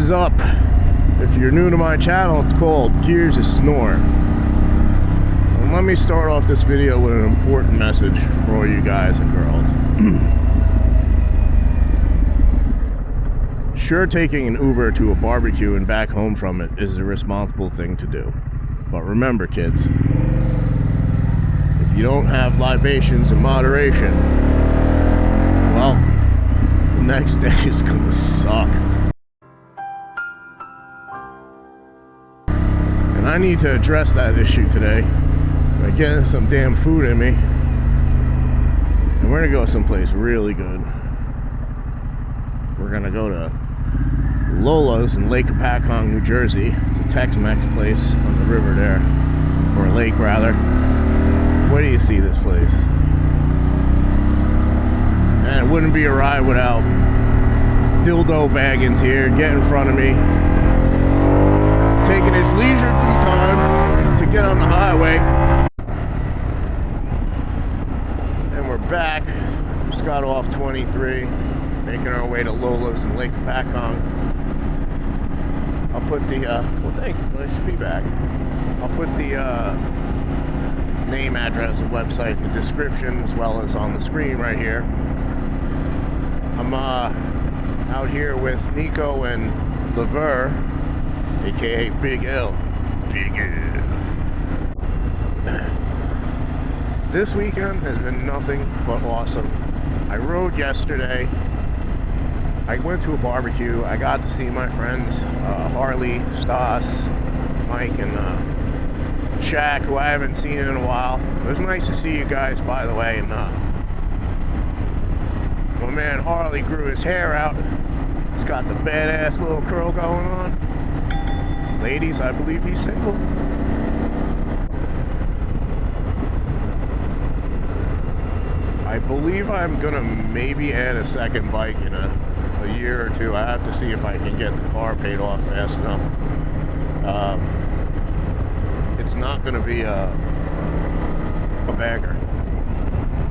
is up? If you're new to my channel, it's called Gears of Snore. And let me start off this video with an important message for all you guys and girls. Sure, taking an Uber to a barbecue and back home from it is the responsible thing to do. But remember, kids, if you don't have libations in moderation, well, the next day is gonna suck. And I need to address that issue today by getting some damn food in me. And we're gonna go someplace really good. We're gonna go to Lola's in Lake Apacong, New Jersey. It's a Tex-Mex place on the river there, or a lake rather. Where do you see this place? And it wouldn't be a ride without Dildo Baggins here. Get in front of me, taking his leisurely time to get on the highway. And we're back. Just got off 23, making our way to Lola's in Lake Apacong. I'll put the, well, thanks, it's nice to be back. I'll put the name, address, and website in the description, as well as on the screen right here. I'm out here with Nico and Lever, aka Big L. Big L. This weekend has been nothing but awesome. I rode yesterday. I went to a barbecue. I got to see my friends, Harley, Stas, Mike, and Shaq, who I haven't seen in a while. It was nice to see you guys, by the way. And my man Harley grew his hair out. He's got the badass little curl going on. Ladies, I believe he's single. I believe I'm gonna maybe add a second bike in a year or two. I have to see if I can get the car paid off fast enough. It's not gonna be a bagger.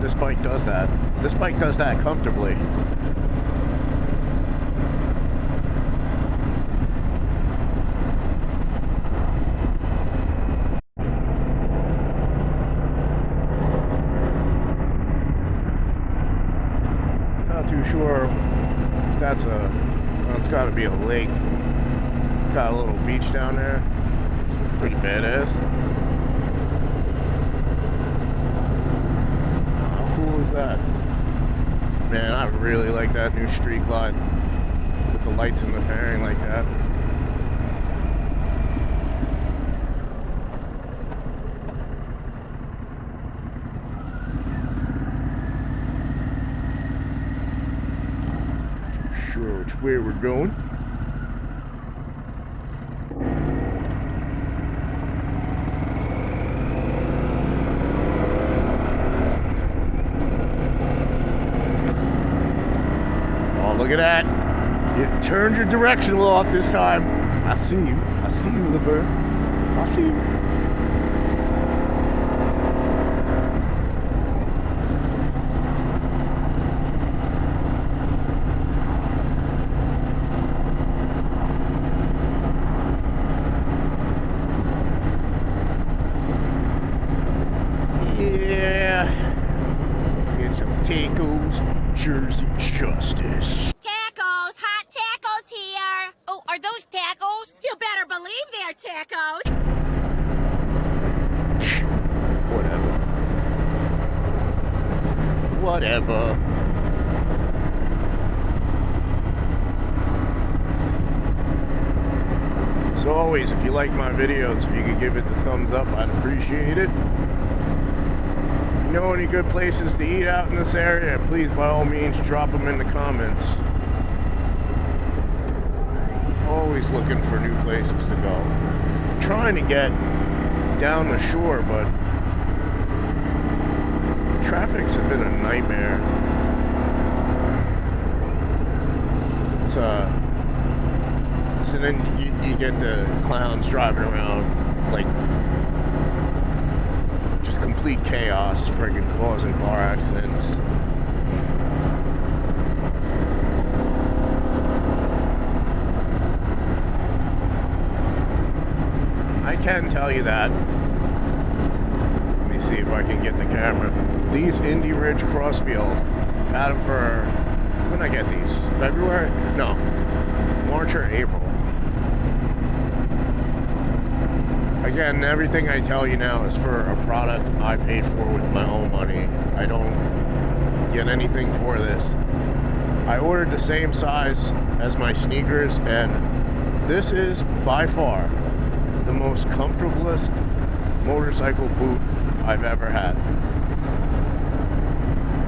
This bike does that. This bike does that comfortably. Not too sure if that's well, it's got to be a lake. Got a little beach down there. Pretty badass. How cool is that? Man, I really like that new street glide with the lights and the fairing like that. Sure which way we're going. Look at that. You turned your directional off this time. I see you. I see you, little bird. I see you. Yeah. Get some tacos. Jersey Justice. Tacos, hot tacos here. Oh, are those tacos? You better believe they're tacos. Whatever. So always, if you like my videos, if you could give it the thumbs up, I'd appreciate it. If you know any good places to eat out in this area, please by all means drop them in the comments. Always looking for new places to go. I'm trying to get down the shore, but traffic's been a nightmare. It's so then you get the clowns driving around like just complete chaos, friggin' causing car accidents. I can tell you that. Let me see if I can get the camera. These Indy Ridge Crossfield, got them for, when did I get these? February? No, March or April. Again, everything I tell you now is for a product I paid for with my own money. I don't get anything for this. I ordered the same size as my sneakers, and this is by far the most comfortablest motorcycle boot I've ever had.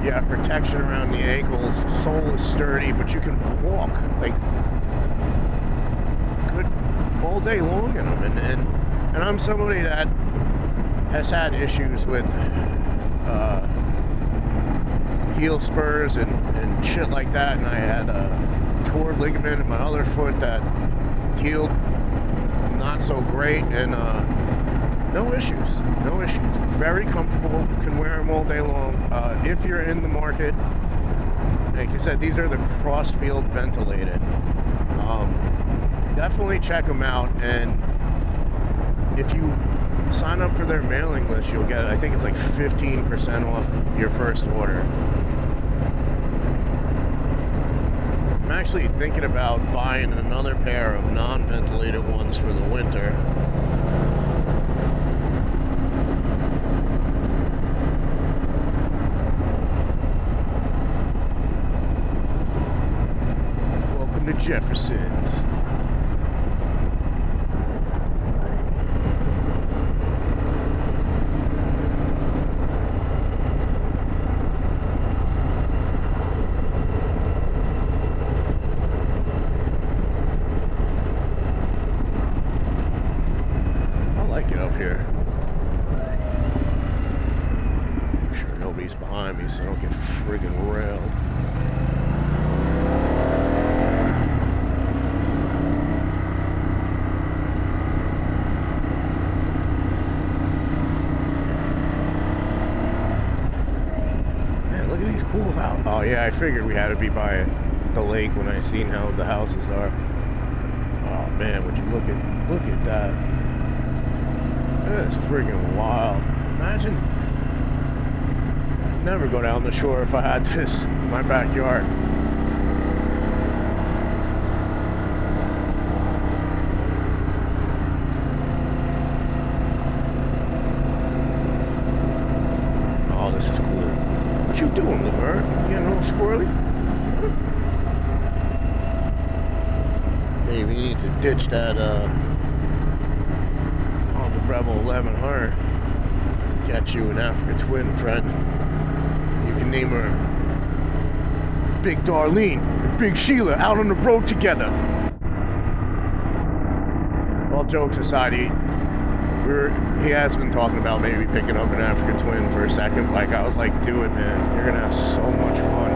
You have protection around the ankles, the sole is sturdy, but you can walk like good all day long in them. And I'm somebody that has had issues with heel spurs and shit like that, and I had a torn ligament in my other foot that healed not so great, and no issues. Very comfortable, can wear them all day long. If you're in the market, like I said, these are the crossfield ventilated. Definitely check them out, and if you sign up for their mailing list, you'll get, I think it's like 15% off your first order. I'm actually thinking about buying another pair of non-ventilated ones for the winter. Welcome to Jefferson's. So I don't get friggin' railed. Man, look at these cool houses. Oh yeah, I figured we had to be by the lake when I seen how the houses are. Oh man, would you look at that? That is friggin' wild. Imagine. Never go down the shore if I had this in my backyard. Oh, this is cool. What you doing, Laverne? You getting a little squirrely? Maybe you need to ditch that the Rebel 1100. Get you an Africa twin, friend. Name her Big Darlene and Big Sheila out on the road together. All jokes aside, he has been talking about maybe picking up an African twin for a second. Like, I was like, do it, man. You're gonna have so much fun.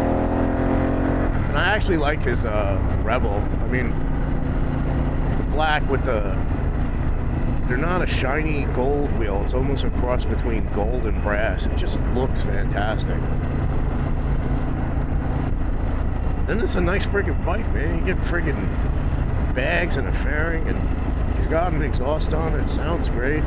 And I actually like his Rebel. I mean, the black with they're not a shiny gold wheel. It's almost a cross between gold and brass. It just looks fantastic. And it's a nice friggin' bike, man. You get friggin' bags and a fairing, and he's got an exhaust on it. It sounds great.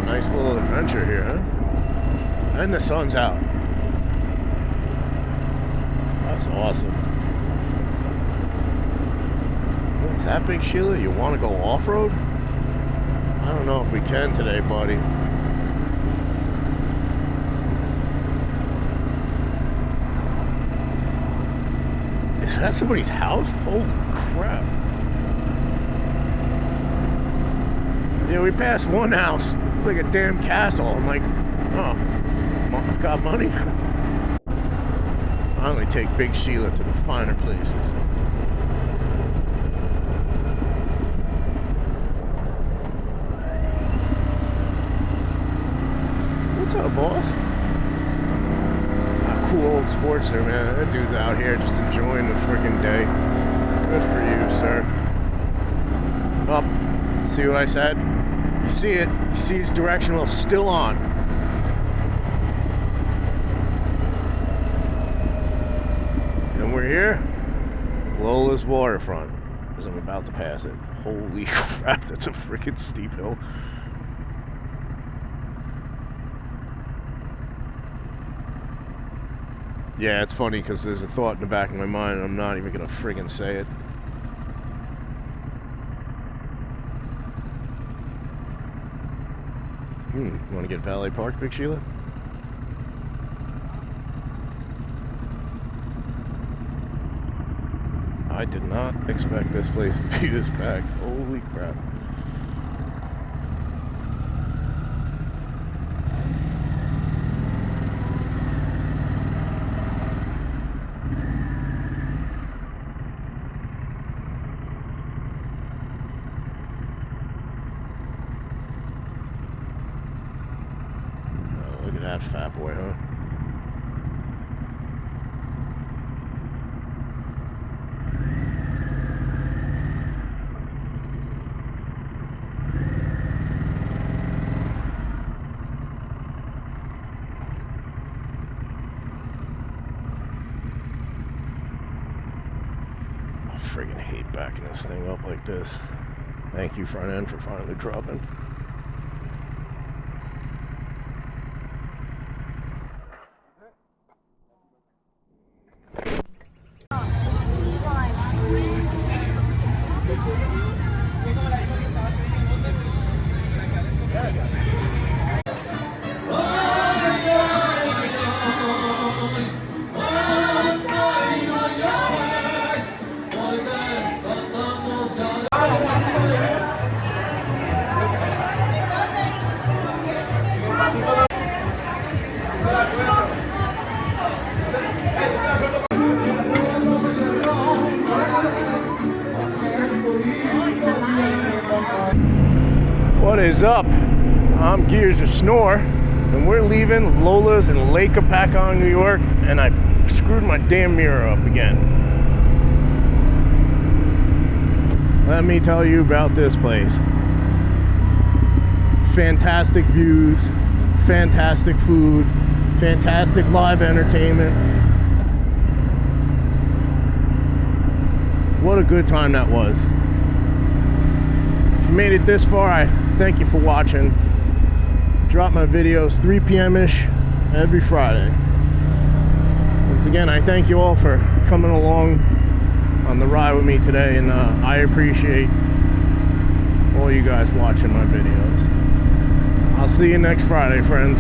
Nice little adventure here, huh? And the sun's out. That's awesome. What's that, Big Sheila? You want to go off-road? I don't know if we can today, buddy. Is that somebody's house? Holy crap. Yeah, we passed one house. Like a damn castle. I'm like, oh, I've got money. I only take Big Sheila to the finer places. What's up, boss? Cool old Sportster, man. That dude's out here just enjoying the freaking day. Good for you, sir. Up. See what I said? You see it. You see his directional still on. And we're here. Lola's Waterfront. Because I'm about to pass it. Holy crap, that's a freaking steep hill. Yeah, it's funny because there's a thought in the back of my mind and I'm not even gonna friggin' say it. You wanna get valet parked, Big Sheila? I did not expect this place to be this packed. Holy crap. Oh, look at that fat boy, huh? Friggin' hate backing this thing up like this. Thank you, front end, for finally dropping. What is up? I'm Gears of Snore, and we're leaving Lola's in Lake Apacon, New York, and I screwed my damn mirror up again. Let me tell you about this place. Fantastic views, fantastic food, fantastic live entertainment. What a good time that was. If you made it this far, I thank you for watching. Drop my videos 3 p.m.-ish every Friday. Once again, I thank you all for coming along on the ride with me today, and I appreciate all you guys watching my videos. I'll see you next Friday, friends.